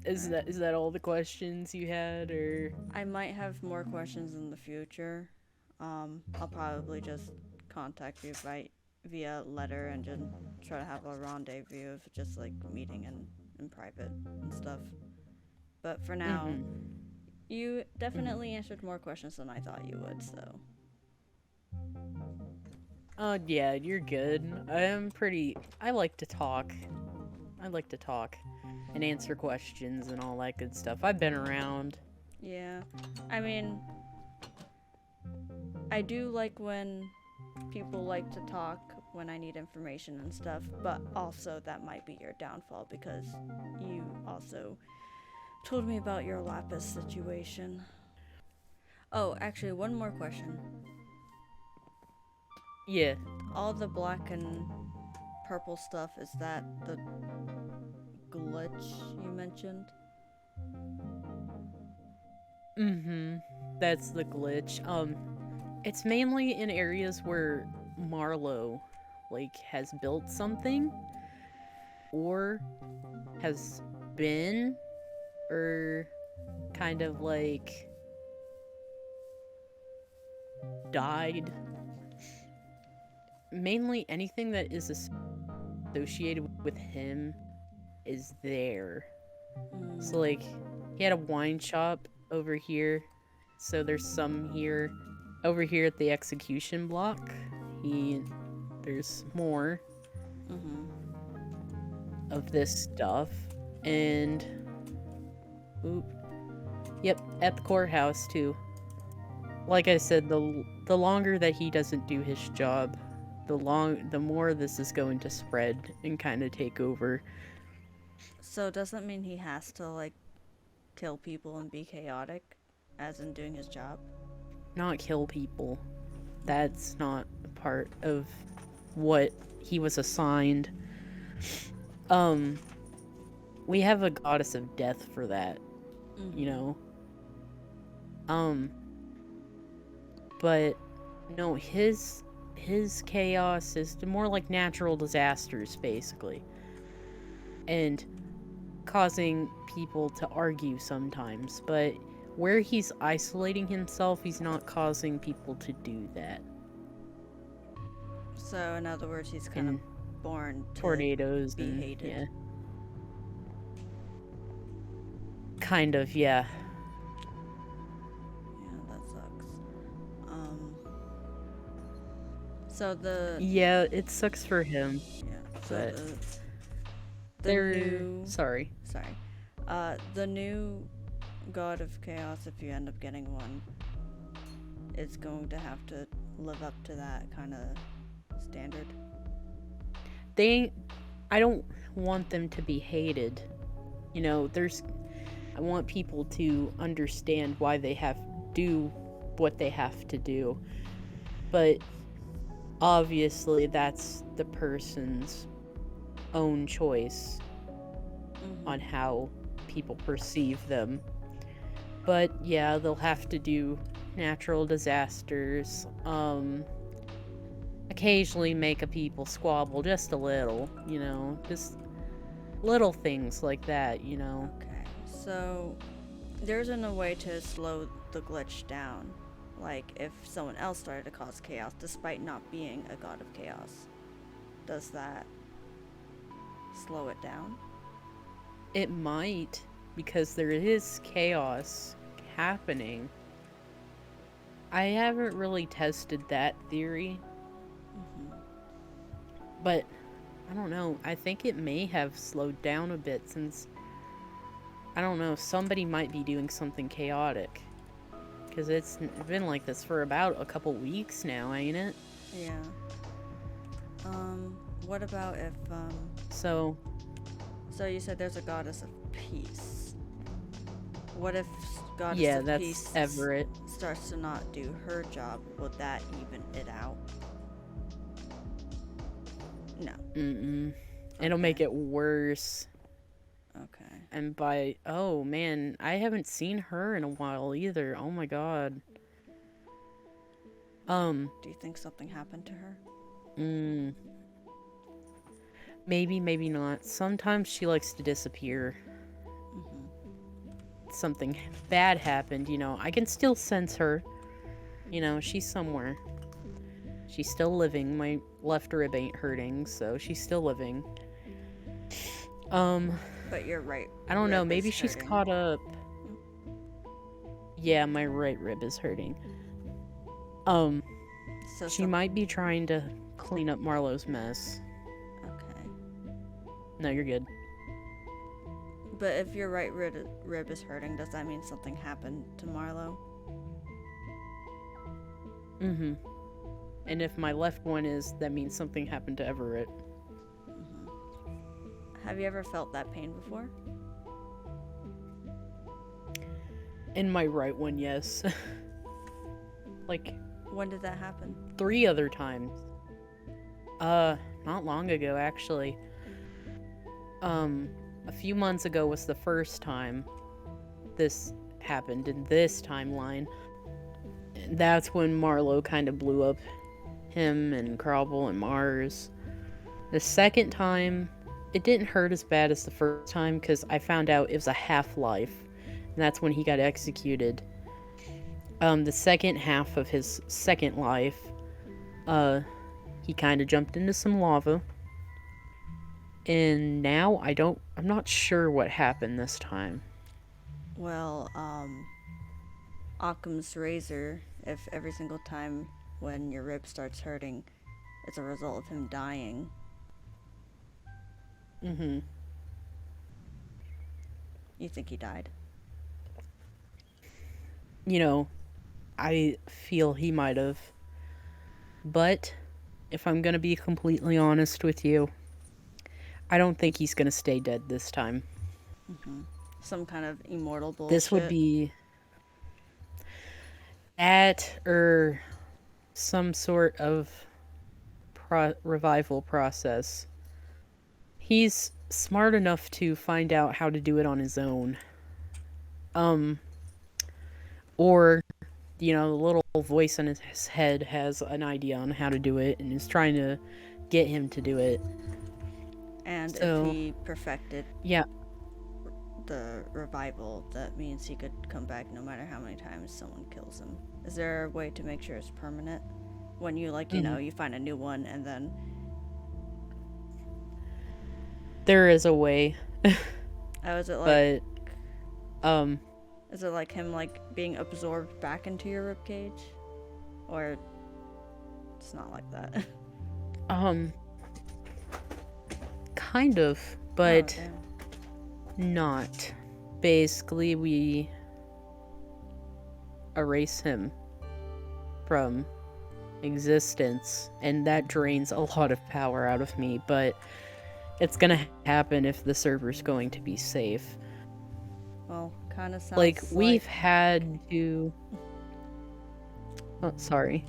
Is that all the questions you had, or? I might have more questions in the future. I'll probably just contact you via letter and just try to have a rendezvous of just like meeting in private and stuff. But for now, Mm-hmm. you Mm-hmm. definitely answered more questions than I thought you would, so. Yeah, you're good. I like to talk. I like to talk and answer questions and all that good stuff. I've been around. Yeah. I mean, I do like when people like to talk when I need information and stuff, but also that might be your downfall because you also told me about your lapis situation. Oh, actually, one more question. Yeah. All the black and purple stuff, is that the glitch you mentioned? Mm-hmm. That's the glitch. It's mainly in areas where Marlowe, like, has built something or has been or kind of like died. Mainly anything that is associated with him is there. So, Mm, like, he had a wine shop over here. So there's some here. Over here at the execution block, there's more mm-hmm. of this stuff. And, oop, yep, at the courthouse too. Like I said, the longer that he doesn't do his job, the more this is going to spread and kind of take over. So does that mean he has to, like, kill people and be chaotic, as in doing his job? Not kill people. That's Mm-hmm. not part of what he was assigned. Um, we have a goddess of death for that, you Mm-hmm. know. Um, but no, his chaos is more like natural disasters basically. And causing people to argue sometimes, but where he's isolating himself, he's not causing people to do that. So, in other words, he's kind of And born to tornadoes be and hated. yeah, kind of, yeah. Yeah, that sucks. Um, so the Yeah, it sucks for him, yeah, so but the they're new sorry. sorry, the new god of chaos, if you end up getting one, is going to have to live up to that kind of standard. They I don't want them to be hated. You know, there's I want people to understand why they have do what they have to do. But obviously that's the person's own choice on Mm-hmm. how people perceive them. But yeah, they'll have to do natural disasters. Occasionally make a people squabble just a little, just little things like that, Okay, so there isn't a way to slow the glitch down. Like if someone else started to cause chaos despite not being a god of chaos, does that slow it down? It might, because there is chaos happening. I haven't really tested that theory, Mm-hmm. but I don't know. I think it may have slowed down a bit since, I don't know, somebody might be doing something chaotic. Because it's been like this for about a couple weeks now, ain't it? Yeah. What about if So, so you said there's a goddess of peace. What if goddess yeah, of that's peace Everett. starts to not do her job? Would that even it out? No. Mm-mm. It'll make Okay. it worse. Okay. And oh man, I haven't seen her in a while either. Oh my god. Um, Do you think something happened to her? mm, maybe, maybe not. Sometimes she likes to disappear. Mm-hmm. something bad happened, you know, I can still sense her. You know, she's somewhere. She's still living. My left rib ain't hurting, so she's still living. But you're right. I don't know, rib maybe is she's hurting. caught up. Yeah, my right rib is hurting. So She might be trying to clean up Marlowe's mess. Okay. No, you're good. But if your right rib is hurting, does that mean something happened to Marlowe? Mm-hmm. And if my left one is, that means something happened to Everett. Have you ever felt that pain before? In my right one, yes. Like, When did that happen? 3 other times. Not long ago, actually. A few months ago was the first time this happened in this timeline. That's when Marlowe kind of blew up him and Crobble and Mars. The second time, it didn't hurt as bad as the first time because I found out it was a half-life. And that's when he got executed. The second half of his second life, he kind of jumped into some lava. And now I'm not sure what happened this time. Well, Occam's razor, if every single time when your rib starts hurting, it's a result of him dying. Mm-hmm. You think he died? You know, I feel he might have. But, if I'm gonna be completely honest with you, I don't think he's gonna stay dead this time. Some kind of immortal bullshit. This would be that or some sort of revival process. He's smart enough to find out how to do it on his own. Or, you know, the little voice in his head has an idea on how to do it and is trying to get him to do it. And So, if he perfected the revival, that means he could come back no matter how many times someone kills him. Is there a way to make sure it's permanent? When you, like, you know, you find a new one and then... There is a way. Oh, is it like... But, Is it like him, like, being absorbed back into your ribcage? Or... It's not like that. Kind of, but not. Basically, we erase him from existence, and that drains a lot of power out of me, but it's gonna happen if the server's going to be safe. Well, kind of sounds like we've had to... Oh, sorry.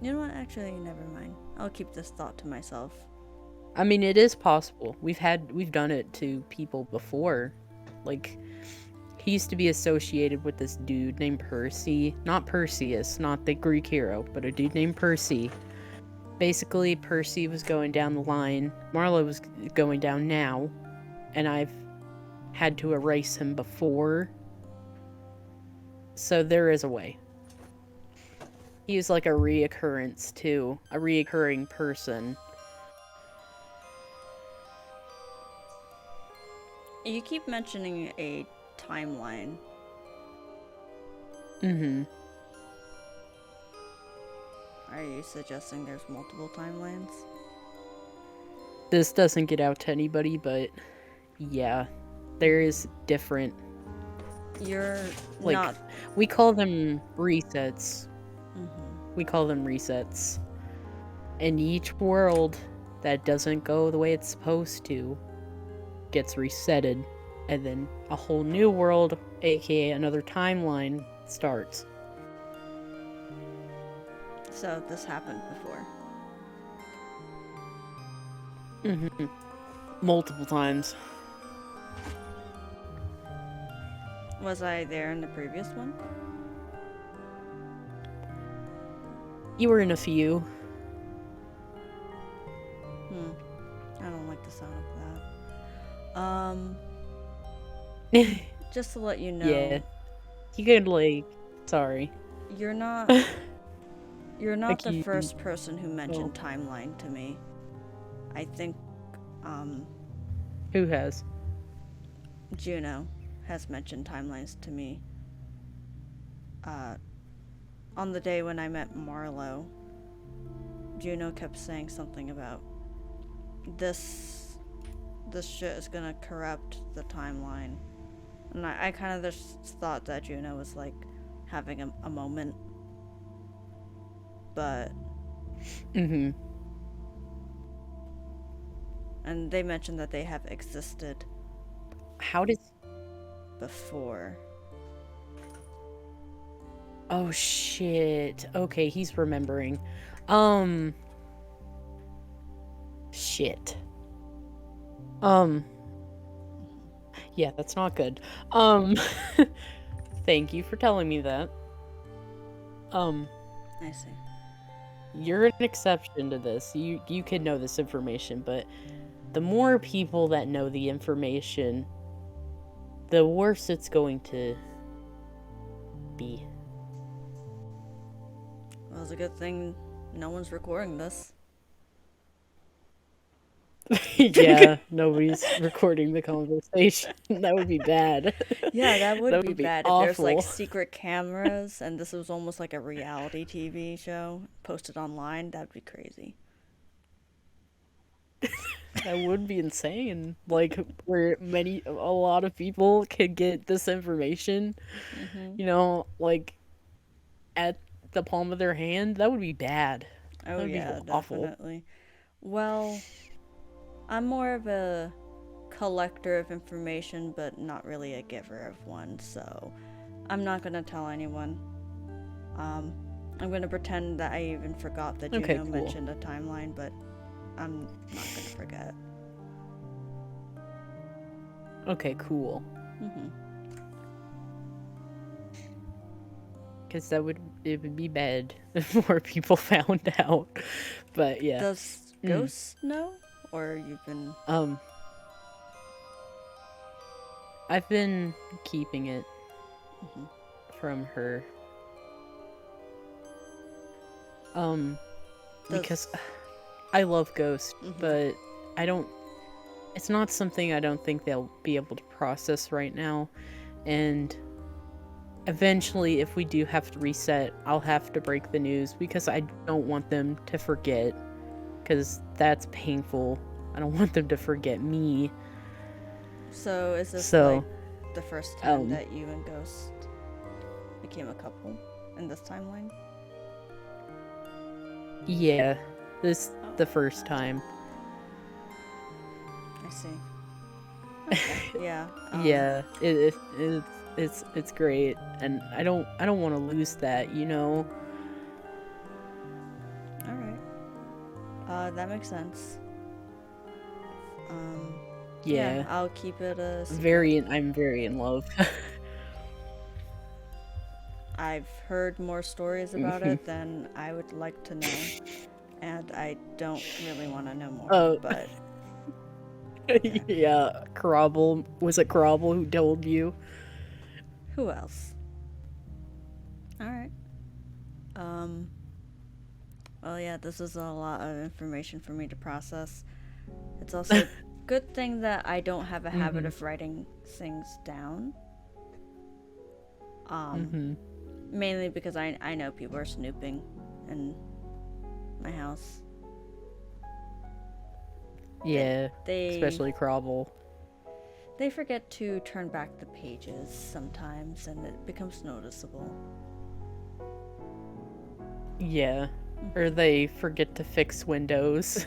You know what? Actually, never mind. I'll keep this thought to myself. I mean, it is possible. We've done it to people before. Like, he used to be associated with this dude named Percy. Not Perseus, not the Greek hero, but a dude named Percy. Basically, Percy was going down the line. Marlowe was going down now. And I've had to erase him before. So there is a way. He was like a reoccurrence too. A reoccurring person. You keep mentioning a timeline. Mm-hmm. Are you suggesting there's multiple timelines? This doesn't get out to anybody, but yeah. There is different... You're like, not... we call them resets. Mm-hmm. We call them resets. And each world that doesn't go the way it's supposed to gets resetted. And then a whole new world, aka another timeline, starts. So this happened before? Mm-hmm. Multiple times. Was I there in the previous one? You were in a few. I don't like the sound of that. Just to let you know. Yeah. You could, like... Sorry. You're not the first person who mentioned timeline to me. I think, Who has? Juno has mentioned timelines to me. On the day when I met Marlo, Juno kept saying something about this shit is gonna corrupt the timeline. And I kind of just thought that Juno was, like, having a moment. But... Mm-hmm. And they mentioned that they have existed. How does... Before. Oh, shit. Okay, he's remembering. Shit. Yeah, that's not good. Thank you for telling me that. I see. You're an exception to this. You can know this information, but the more people that know the information, the worse it's going to be. Well, it's a good thing no one's recording this. Yeah, nobody's recording the conversation. That would be bad. Yeah, that would be bad awful. if there's, like, secret cameras and this was almost like a reality TV show posted online. That'd be crazy. That would be insane. Like, where a lot of people could get this information, you know, like, at the palm of their hand. That would be bad. Oh, that would yeah, be awful. definitely. Well, I'm more of a collector of information, but not really a giver of one, so I'm not gonna tell anyone. I'm gonna pretend that I even forgot that Juno mentioned a timeline, but I'm not gonna forget. Okay, cool. Because it would be bad if more people found out. But yeah. Does Ghost know? Or you've been... I've been keeping it from her. Because I love Ghost, but it's not something I don't think they'll be able to process right now. And eventually, if we do have to reset, I'll have to break the news because I don't want them to forget. Because that's painful. I don't want them to forget me. So is this like the first time that you and Ghost became a couple in this timeline? Yeah, the first time. I see. Okay. Yeah. Yeah, it's great, and I don't want to lose that, you know. All right. That makes sense. Yeah, I'll keep it a secret. I'm very in love. I've heard more stories about it than I would like to know, and I don't really want to know more, but... Okay. Yeah, Crobble. Was it Crobble who told you? Who else? Alright. Well, yeah, this is a lot of information for me to process. It's also a good thing that I don't have a habit of writing things down. Mainly because I know people are snooping in my house. Yeah, especially Crobble. They forget to turn back the pages sometimes, and it becomes noticeable. Yeah, or they forget to fix windows.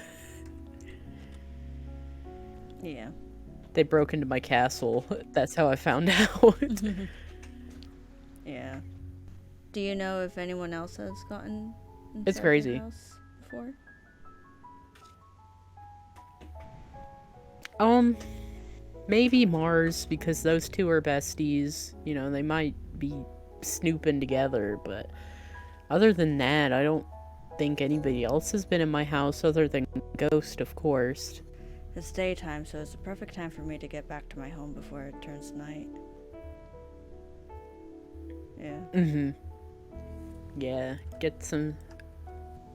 Yeah. They broke into my castle. That's how I found out. Yeah. Do you know if anyone else has gotten inside It's crazy. your house before? Maybe Mars, because those two are besties. You know, they might be snooping together, but other than that, I don't think anybody else has been in my house other than Ghost, of course. It's daytime, so it's the perfect time for me to get back to my home before it turns night. Yeah. Mm-hmm. Yeah, get some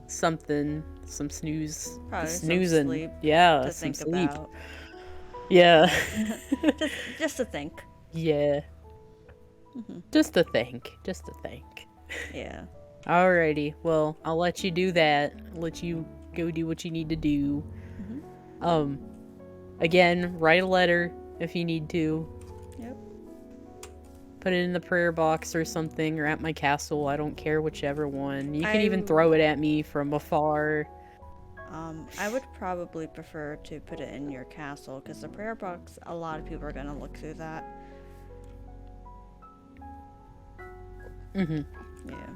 snooze. Probably some Snoozing. sleep Yeah, to some think sleep. about. Yeah. just to think. Yeah. Just to think. Yeah. Alrighty, well, I'll let you do that. Let you go do what you need to do. Again, write a letter if you need to. Yep. Put it in the prayer box or something, or at my castle. I don't care, whichever one. You can even throw it at me from afar. I would probably prefer to put it in your castle, because the prayer box, a lot of people are going to look through that. Mm-hmm. Yeah.